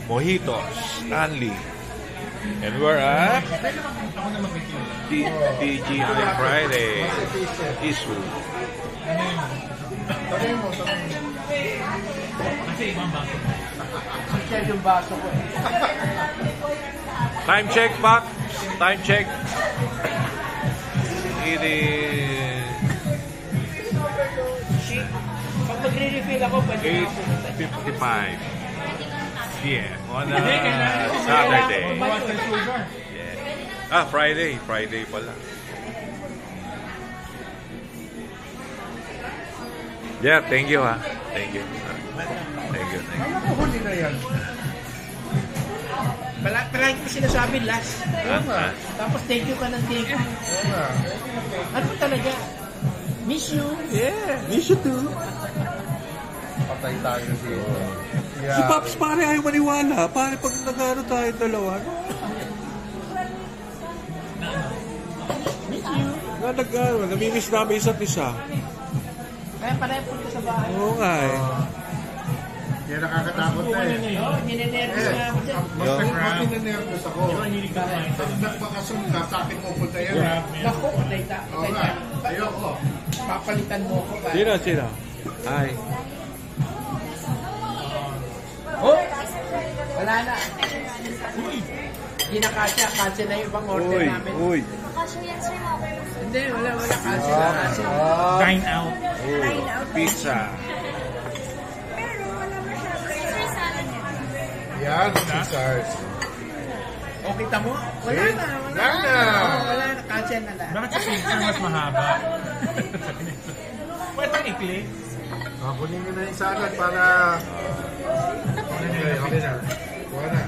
Mojitos, Stanley. And we're at DGI Friday. Isu. Time check, Pak. Time check. It is pag magre-refill ako, 8:55 p.m. on Saturday. Yeah. Friday. Friday pala. Yeah, thank you ha. Thank you. Thank you. Ano ko huli na yan? Palagi ko sinasabi last. Tapos thank you ka ng thank you. Ano talaga? Miss you. Yeah, miss you too. Patay tayo siya. Yeah. Si Pops pare ayaw maniwala. Pare pag nag-ano tayo dalawa. Miss you. Namimiss namin isa't isa. Kaya pareho punta sa bahay. Oo nga eh. Kaya nakakatakot na eh. Ninenervous na ako dyan. Mas ninenervous ako. Pag nagbakasyon ka, sa akin pupunta yan. Naku, Dayta. Ayoko. Papalitan mo ko ba? Sino? Hi. Oh! Wala na. Hindi na kasya. Cancel na yung ibang order namin. Uy. Kasya yan, sir. Hindi, wala. Cancel na. Dine out. Pizza. Pero wala masyadong salad niya. Yan, Caesars. O, kita mo? Wala na. Wala na. Cancel na lang. Bakit sa Caesar mas mahaba? Pwede pang ikli? Kunin nyo na yung salad para... Okay na. Kuha na.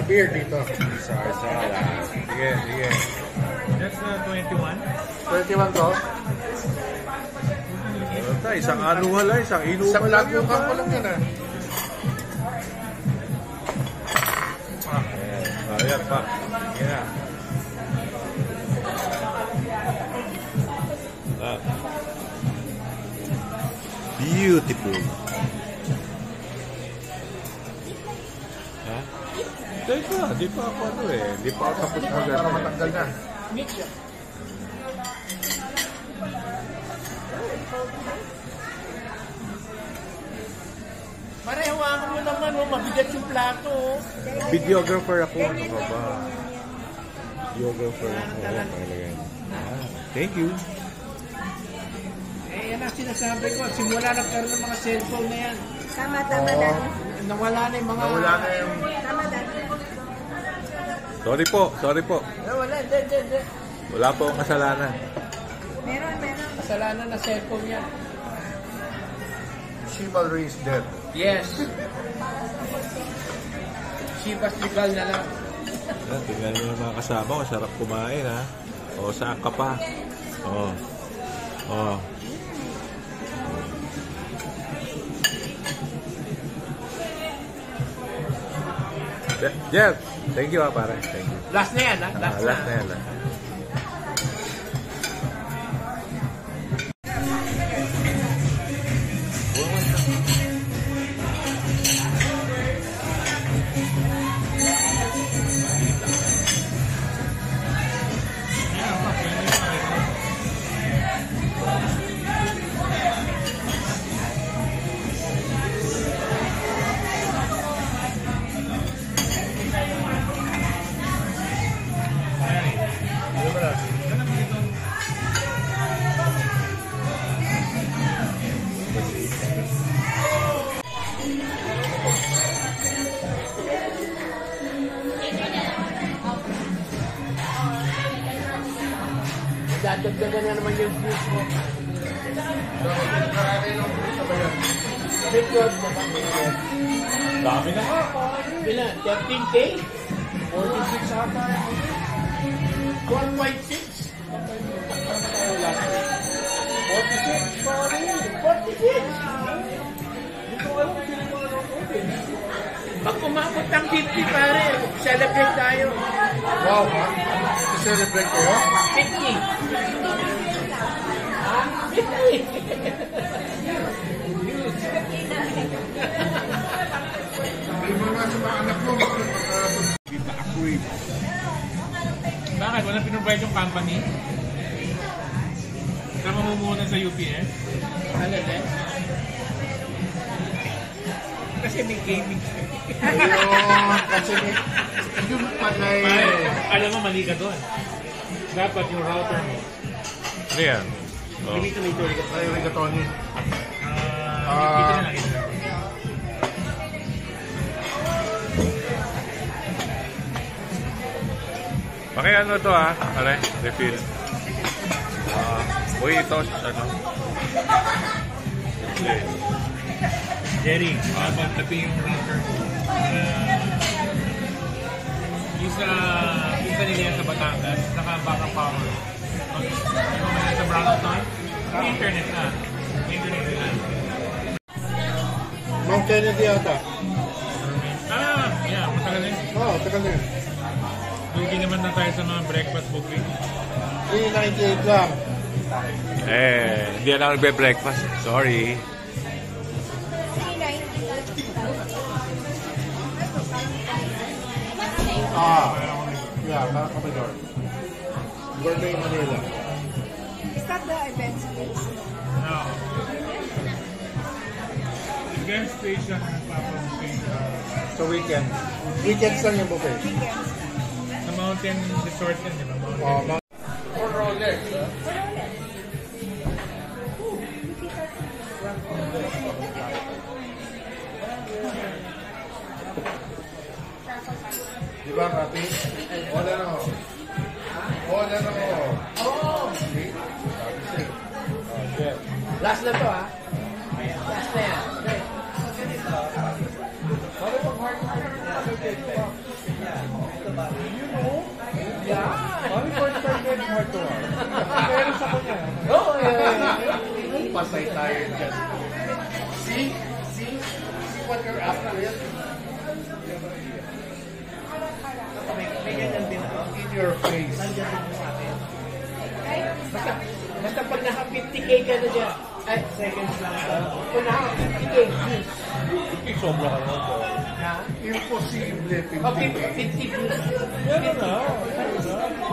Beer dito. Salad. Sige. That's 21? 21 to? Isang ano wala, isang inuman Isang lang lago ka ko lang yan ah. Ayan pa. Yeah. Beautiful. Ha? Di pa ako ano eh. Di pa ako tapos maganda. Matanggal na. Marehawakan mo naman, mabigat yung plato. Videographer ako. Ano ka ba? Videographer ako. Thank you. Yan ang sinasabi ko. Simula nagkaroon ng mga cellphone na yan. Tama lang. Nawala na yung mga... Wala na yung... Tama lang. Sorry po. Wala, hindi. Wala po akong kasalanan. Meron. Kasalanan na cellphone yan. Chivalry is dead. Yes. Chivas legal na lang. Tingnan nyo ng mga kasama ko. Sarap kumain ha. O, saan ka pa? O. Jeff, thank you ha pare. Thank you. Last na yan ha? Last na yan. Dadagdagan na naman yung views mo. Dami na ha. Bilan? 13K? 46 ata. 1.6? 46, sorry. 46! Hindi ko alam kung sino mga natin. Pag kumabot ng 50 pare, celebrate tayo. Wow, ha? Celebrate kayo? 50! 50! mabait yung company. Na mamumunan sa UPS. Ano din? Kasi may gaming. Ayun, kasi yung pala Alam mo, mali ka doon. Dapat yung router mo. Ano yan? Oh. Dito may tuloy ka. ay rigatoni. Dito na lang ito. Ano to Ale, refill. Uy, ito, ano? Okay. Jerry, dapat tabi yung router mo. Isa nila yan sa Batangas, naka-backup power. Yung mga sa Brownstown, may internet na. May internet na. Mount Kennedy ata. Yeah, matagal na yun. Oo, tagal na yun. Lugi naman na tayo sa mga breakfast buffet. 398 lang. Hindi na ako nagbe-breakfast. Sorry. Yeah, Kapidor. Gourmet Manila. Is that the event space? No. Event station ang papabuffet Sa weekend. Weekends lang yung buffet. Weekends. sa Mountain Resort yan, di ba? Mountain. For Rolex, Di ba, Rapi? Wala na ako. Wala na ako. Last na to ha. Last na yan. Oo, Pasay tayo dyan. See what you're after it? may ganyan din ako. In your face. Nandiyan din sa akin. Basta pag naka 50k ka na dyan, ay, seconds lang ito. Kung naka 50k, Sobra ka naman to. ha? Imposible. O, 50 views. Yan na.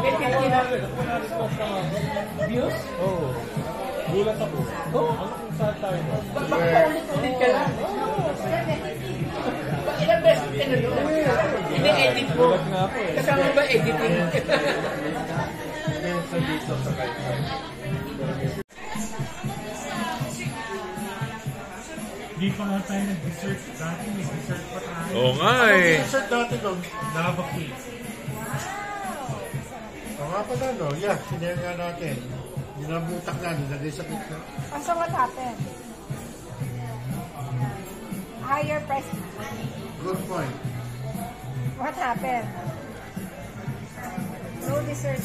May 50 na. Views? Oo. Gulat ako. Oo. Saan tayo? Baka ulit-ulit ka lang. Ilang beses ka na doon? Ini-edit mo. nga ako eh. Kasama ba editing? Hindi pa nga tayo nag-dessert dati. May dessert pa tayo. Oo nga eh. Sir, dati doon. Lava cake. O nga pala, no? Yeah, sinare nga natin. Dinabutak na, nilagay sa kitna. So what happened? Higher price. Good point. What happened? No dessert.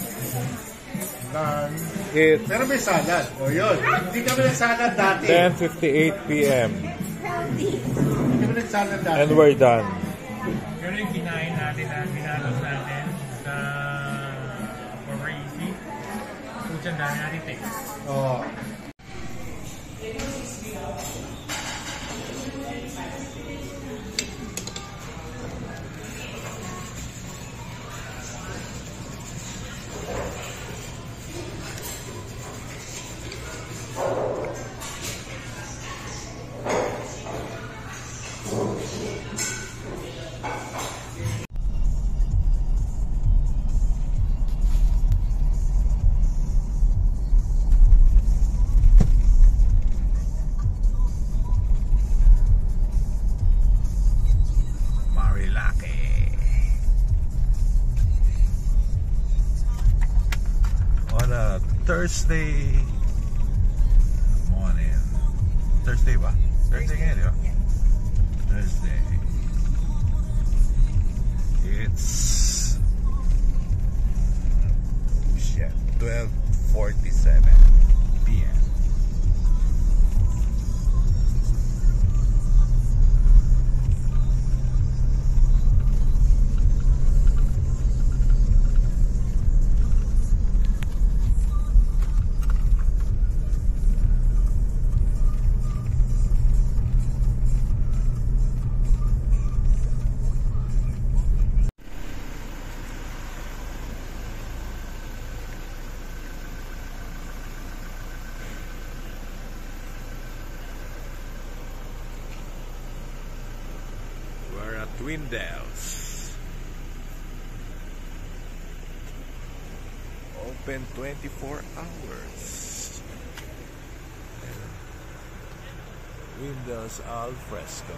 Done. It's Pero may salad. O yun. Hindi kami nagsalad dati. 10:58 p.m. Healthy. Hindi kami nagsalad dati. and we're done. Pero yung kinain natin na binalos natin sa over easy. Puchan dami natin take. Oo. Marilaki. On a Thursday morning. Thursday ba? Thursday ngayon, di ba? Thursday. It's 12:47 p.m. Windels. Open 24 hours. Windels al fresco.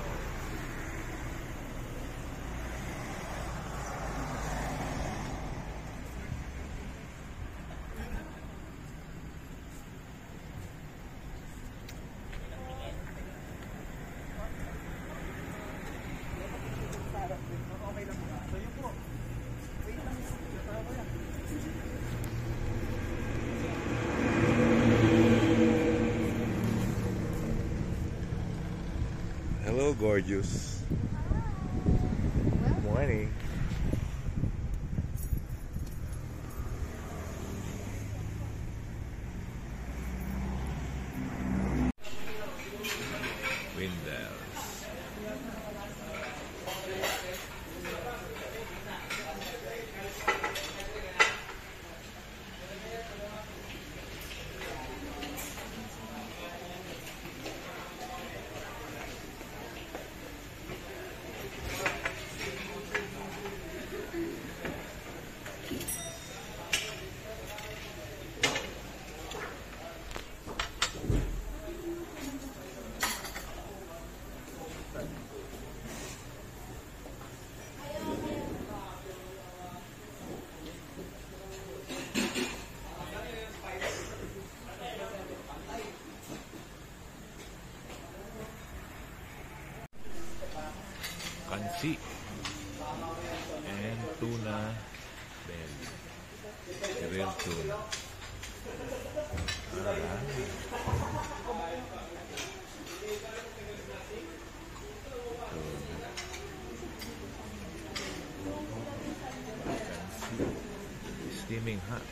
Hello, gorgeous. Morning. Windels. Kansi and tuna belly, real tuna. Kansi, steaming hot.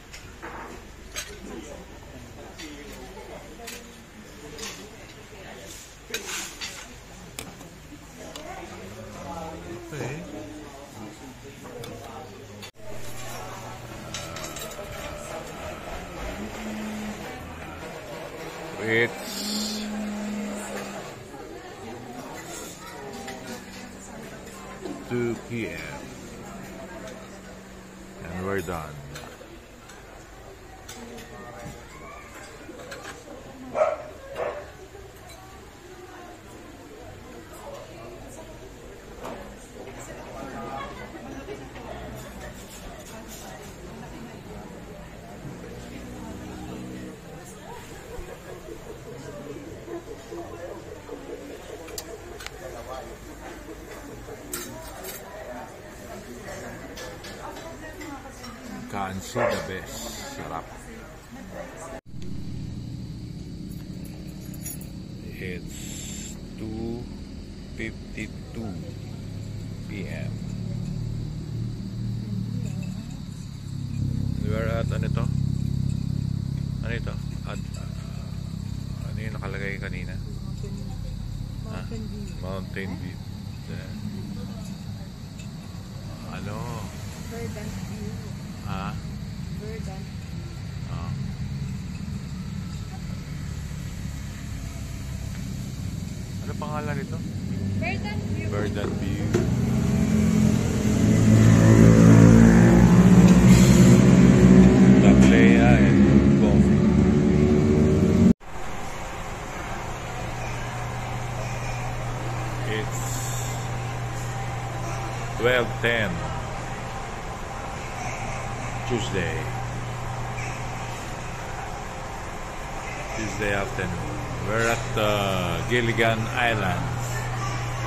Okay. It's 2 p.m. and we're done. Kansi the best. Sarap. It's 2:52 p.m. We're at ano ito? Ano ito? At ano yung nakalagay kanina? Mountain View. Mountain View. Ano? Verdant View. Ah? Verdant. Ah. Ano pangalan nito? Verdant View. Verdant View. Tablea and coffee. It's 12:10 Tuesday afternoon. We're at Gilligan Islands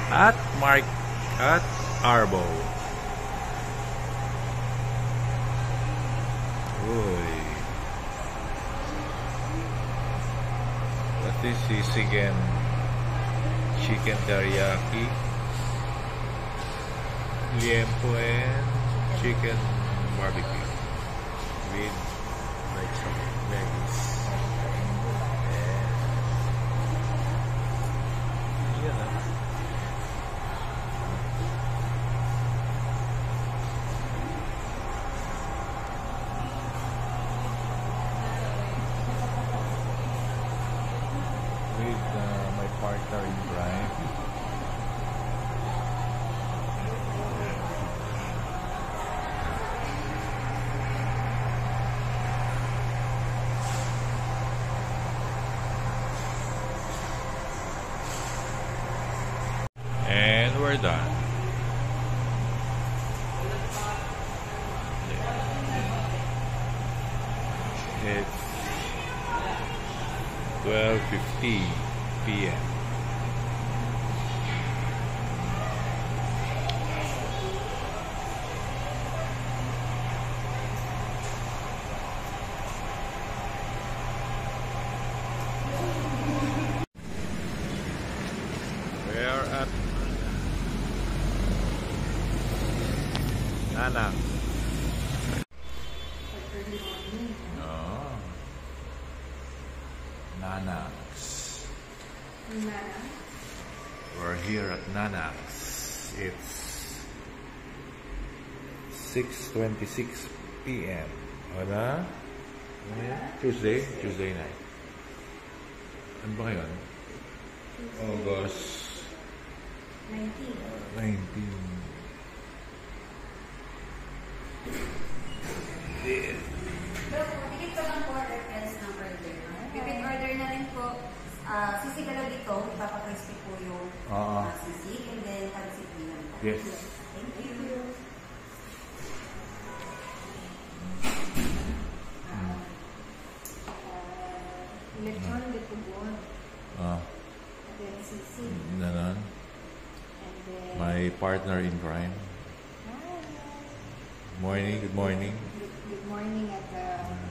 at Arbo. Uy. That is sisigan chicken teriyaki, liempo and chicken barbecue with like some veggies. With my partner in crime. done. It's 12:50 p.m. We're at Nanang. Oh. Nanak's. We're here at Nanak's. It's 6:26 p.m. Wala? Tuesday night. Ano ba ngayon? August 19. Yeah. Tikit ko lang po reference number there. Pipin order na rin po. Sisig lang dito. Ipapakrispy po yung sisig. And then, pansip din po. Yes. Thank you. Electron de Pugon. Then sisig. Nanon. And then... My partner in crime. Morning, good morning. Good morning at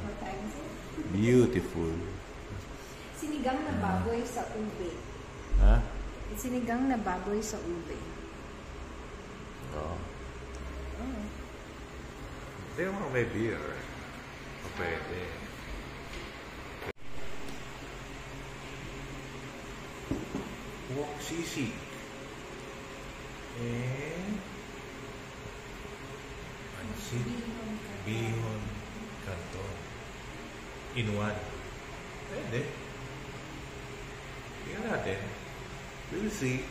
what time is it? Beautiful. Sinigang na baboy sa ube. Ha? Sinigang na baboy sa ube. Oo. Hindi mo may beer. O pwede. Wok sisig. Pansit. Bihon. Canton. Inuan. Pwede. Tingnan natin. We'll see.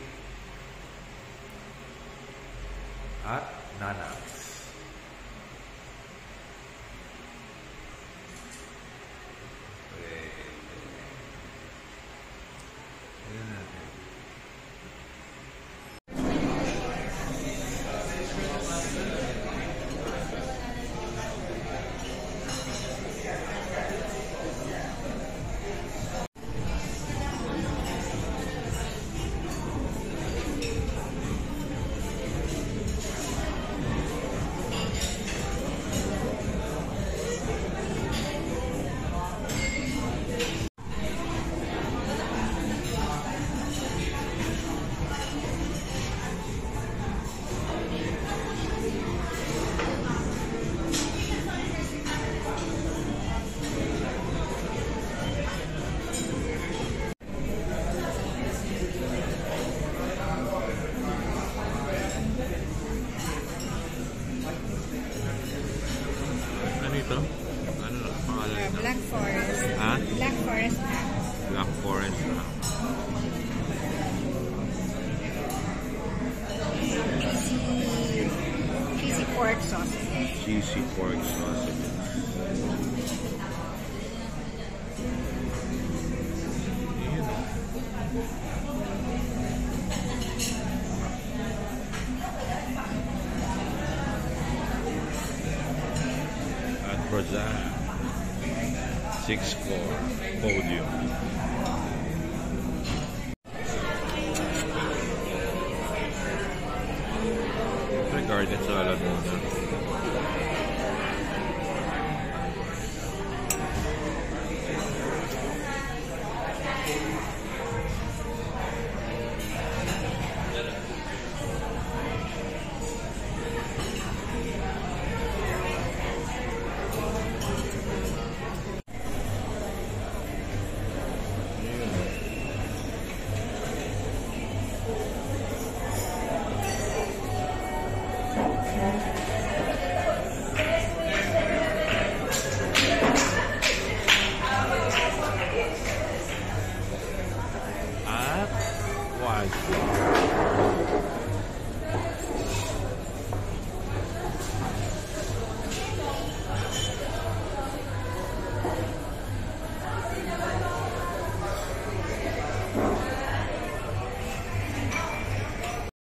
At Nanak's. Tingnan natin. Ito? Ano na? Pangalan ito? Black Forest. Ha? Black Forest. Black Forest na. Cheesy pork sausage. Cheesy pork sausage. Rosana, 6-core podium. Garden salad muna. At 1.